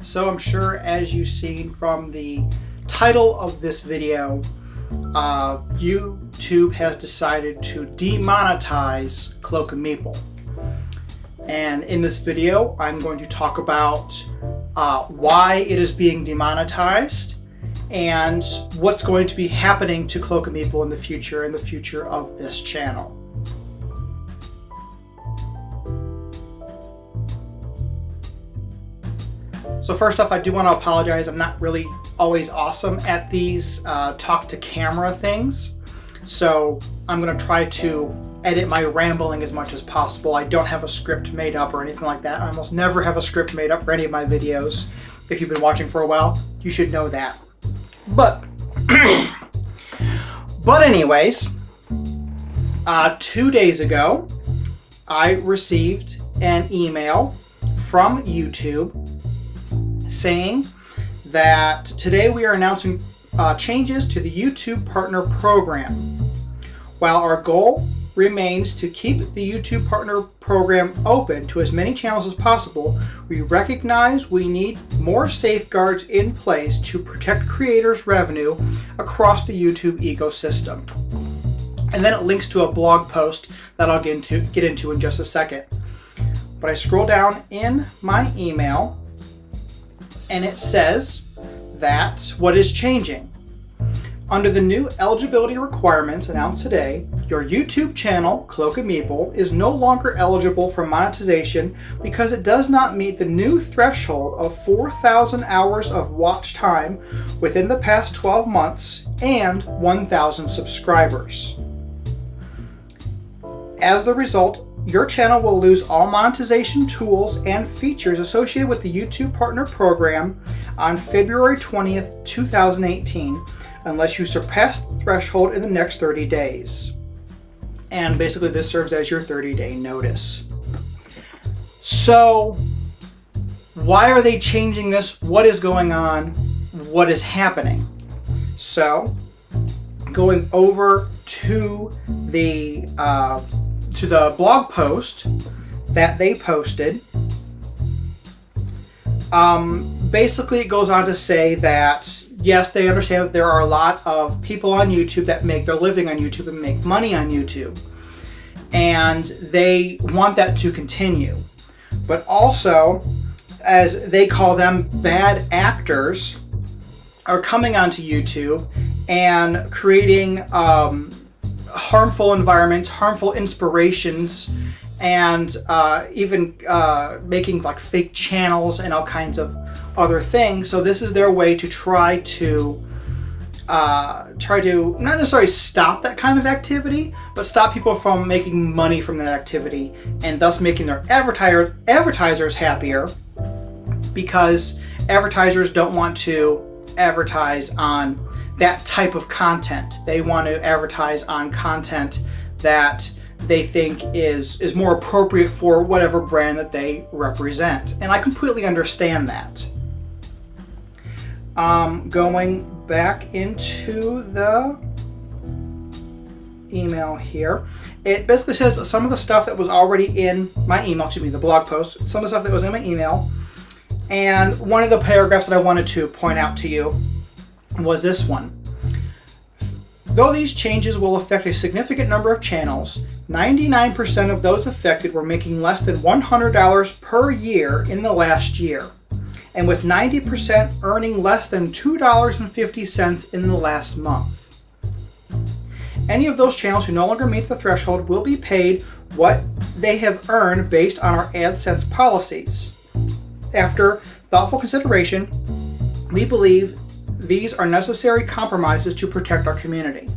So I'm sure, as you've seen from the title of this video, YouTube has decided to demonetize Cloak and Meeple. And in this video, I'm going to talk about why it is being demonetized and what's going to be happening to Cloak and Meeple in the future of this channel. So first off, I do want to apologize. I'm not really always awesome at these talk to camera things. So I'm going to try to edit my rambling as much as possible. I don't have a script made up or anything like that. I almost never have a script made up for any of my videos. If you've been watching for a while, you should know that. But anyways, 2 days ago, I received an email from YouTube saying that today we are announcing changes to the YouTube Partner Program. While our goal remains to keep the YouTube Partner Program open to as many channels as possible, we recognize we need more safeguards in place to protect creators' revenue across the YouTube ecosystem. And then it links to a blog post that I'll get into in just a second. But I scroll down in my email, and it says that what is changing. Under the new eligibility requirements announced today, your YouTube channel, Cloak and Meeple, is no longer eligible for monetization because it does not meet the new threshold of 4,000 hours of watch time within the past 12 months and 1,000 subscribers. As the result, your channel will lose all monetization tools and features associated with the YouTube Partner Program on February 20th, 2018, unless you surpass the threshold in the next 30 days. And basically this serves as your 30-day notice. So, why are they changing this? What is going on? What is happening? So, going over to the blog post that they posted, basically it goes on to say that yes, they understand that there are a lot of people on YouTube that make their living on YouTube and make money on YouTube, and they want that to continue. But also, as they call them, bad actors are coming onto YouTube and creating harmful environments, harmful inspirations, and even making like fake channels and all kinds of other things. So this is their way to try to not necessarily stop that kind of activity, but stop people from making money from that activity, and thus making their advertisers happier, because advertisers don't want to advertise on that type of content. They want to advertise on content that they think is more appropriate for whatever brand that they represent. And I completely understand that. Going back into the email here, it basically says some of the stuff that was already in my email, the blog post, some of the stuff that was in my email. And one of the paragraphs that I wanted to point out to you was this one. Though these changes will affect a significant number of channels, 99% of those affected were making less than $100 per year in the last year, and with 90% earning less than $2.50 in the last month. Any of those channels who no longer meet the threshold will be paid what they have earned based on our AdSense policies. After thoughtful consideration, we believe these are necessary compromises to protect our community.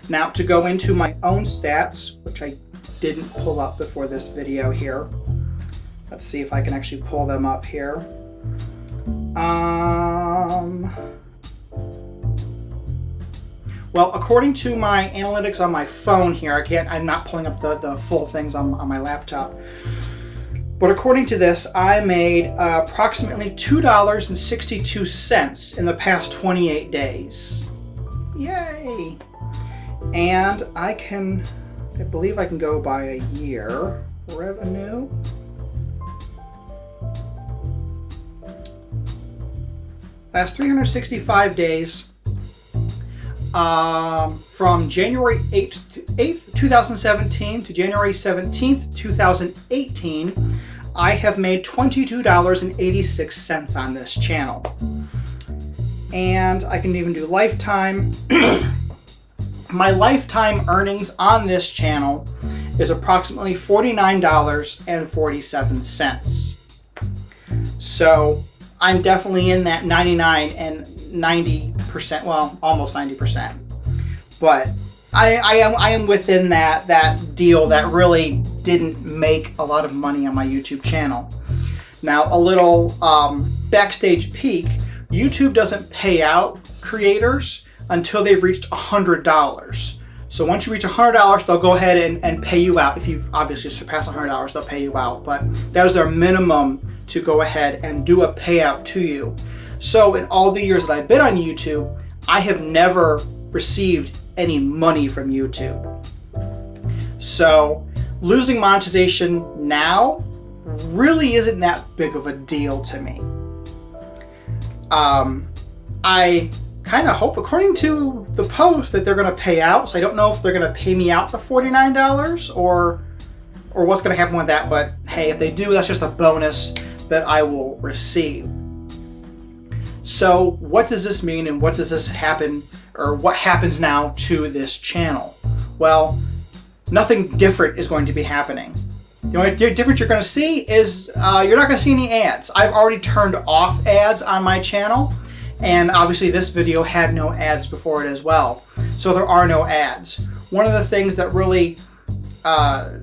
Now, to go into my own stats, which I didn't pull up before this video here. Let's see if I can actually pull them up here. Well, according to my analytics on my phone here, I'm not pulling up the full things on my laptop. But according to this, I made approximately $2.62 in the past 28 days. Yay! And I believe I can go by a year revenue. last 365 days, from January 8th, 2017 to January 17th, 2018, I have made $22.86 on this channel. And I can even do lifetime. My lifetime earnings on this channel is approximately $49.47. So I'm definitely in that 99 and 90%, well, almost 90%. But I am within that deal that really didn't make a lot of money on my YouTube channel. Now, a little backstage peek, YouTube doesn't pay out creators until they've reached $100. So once you reach $100, they'll go ahead and pay you out. If you've obviously surpassed $100, they'll pay you out. But that was their minimum to go ahead and do a payout to you. So in all the years that I've been on YouTube, I have never received any money from YouTube. So losing monetization now really isn't that big of a deal to me. I kind of hope, according to the post, that they're going to pay out. So I don't know if they're going to pay me out the $49 or what's going to happen with that. But hey, if they do, that's just a bonus that I will receive. So what does this mean, and what does this happen, or what happens now to this channel? Well, nothing different is going to be happening. The only difference you're going to see is you're not going to see any ads. I've already turned off ads on my channel, and obviously this video had no ads before it as well. So there are no ads. One of the things that really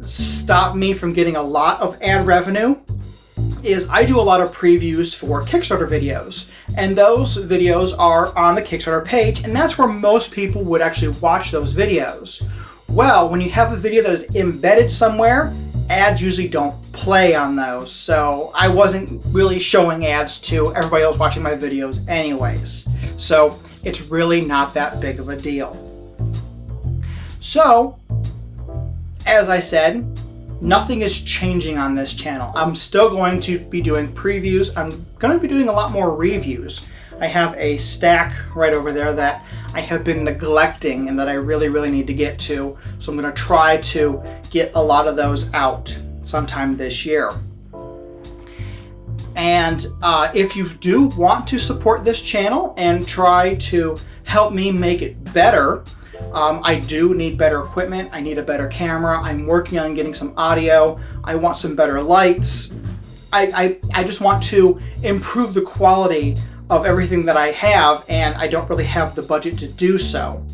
stopped me from getting a lot of ad revenue is I do a lot of previews for Kickstarter videos, and those videos are on the Kickstarter page, and that's where most people would actually watch those videos. Well, when you have a video that is embedded somewhere, ads usually don't play on those, so I wasn't really showing ads to everybody else watching my videos anyways. So it's really not that big of a deal. So, as I said, nothing is changing on this channel. I'm still going to be doing previews. I'm going to be doing a lot more reviews. I have a stack right over there that I have been neglecting and that I really, really need to get to. So I'm going to try to get a lot of those out sometime this year. And if you do want to support this channel and try to help me make it better, I do need better equipment. I need a better camera. I'm working on getting some audio. I want some better lights. I just want to improve the quality of everything that I have, and I don't really have the budget to do so.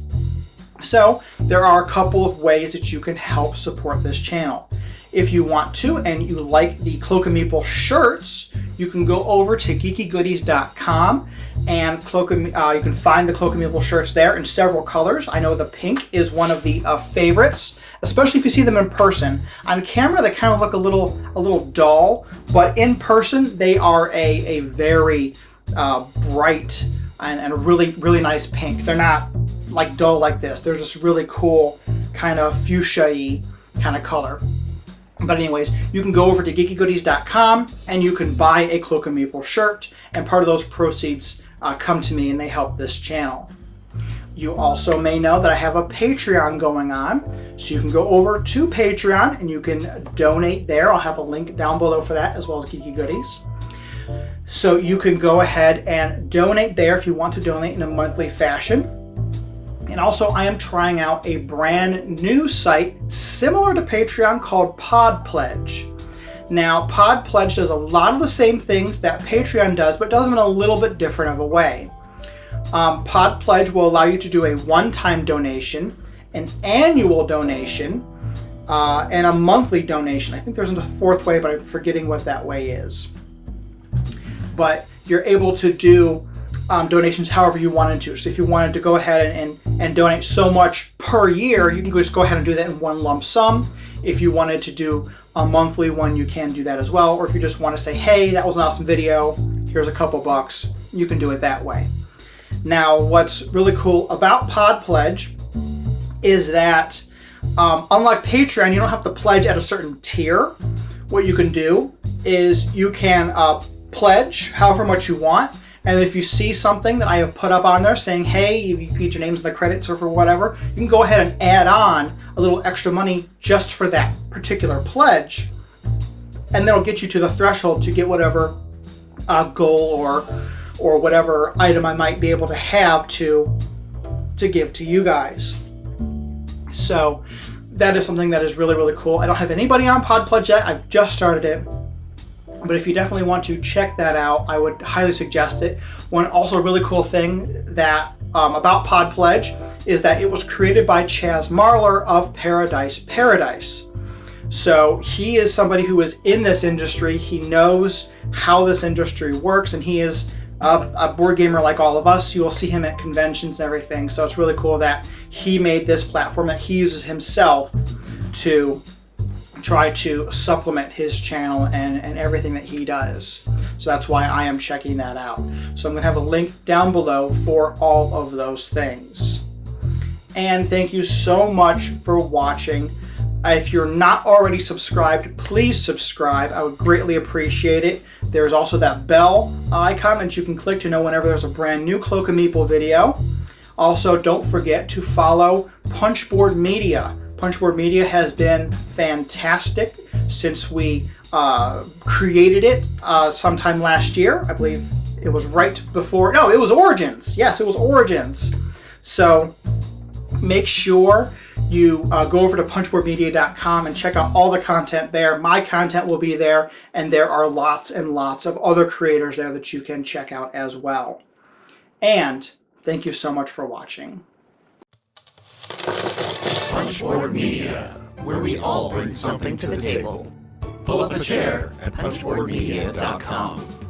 So there are a couple of ways that you can help support this channel. If you want to and you like the Cloak and Meeple shirts, you can go over to geekygoodies.com and you can find the Cloak and Meeple shirts there in several colors. I know the pink is one of the favorites, especially if you see them in person. On camera, they kind of look a little dull, but in person, they are a very bright and a really, really nice pink. They're not like dull like this. They're just really cool, kind of fuchsia-y kind of color. But anyways, you can go over to geekygoodies.com and you can buy a Cloak and Meeple shirt, and part of those proceeds come to me and they help this channel. You also may know that I have a Patreon going on, so you can go over to Patreon and you can donate there. I'll have a link down below for that, as well as Geeky Goodies. So you can go ahead and donate there if you want to donate in a monthly fashion. And also, I am trying out a brand new site similar to Patreon called Pod Pledge. Now, Pod Pledge does a lot of the same things that Patreon does, but does them in a little bit different of a way. Pod Pledge will allow you to do a one-time donation, an annual donation, and a monthly donation. I think there's a fourth way, but I'm forgetting what that way is. But you're able to do donations however you wanted to. So if you wanted to go ahead and donate so much per year, you can just go ahead and do that in one lump sum. If you wanted to do a monthly one, you can do that as well. Or if you just want to say, hey, that was an awesome video, here's a couple bucks, you can do it that way. Now, what's really cool about Pod Pledge is that unlike Patreon, you don't have to pledge at a certain tier. What you can do is you can pledge however much you want, And if you see something that I have put up on there saying, hey, you get your names in the credits or for whatever, you can go ahead and add on a little extra money just for that particular pledge. And that'll get you to the threshold to get whatever goal or whatever item I might be able to have to give to you guys. So that is something that is really, really cool. I don't have anybody on Pod Pledge yet. I've just started it. But if you definitely want to check that out, I would highly suggest it. One also really cool thing that about Pod Pledge is that it was created by Chaz Marlar of Paradise. So he is somebody who is in this industry. He knows how this industry works, and he is a board gamer like all of us. You will see him at conventions and everything. So it's really cool that he made this platform that he uses himself to try to supplement his channel and everything that he does. So that's why I am checking that out. So I'm going to have a link down below for all of those things. And thank you so much for watching. If you're not already subscribed, please subscribe. I would greatly appreciate it. There's also that bell icon that you can click to know whenever there's a brand new Cloak and Meeple video. Also, don't forget to follow Punchboard Media. Punchboard Media has been fantastic since we created it sometime last year. I believe it was right before, no, it was Origins. Yes, it was Origins. So make sure you go over to punchboardmedia.com and check out all the content there. My content will be there, and there are lots and lots of other creators there that you can check out as well. And thank you so much for watching. Punchboard Media, where we all bring something to the table. Pull up a chair at punchboardmedia.com.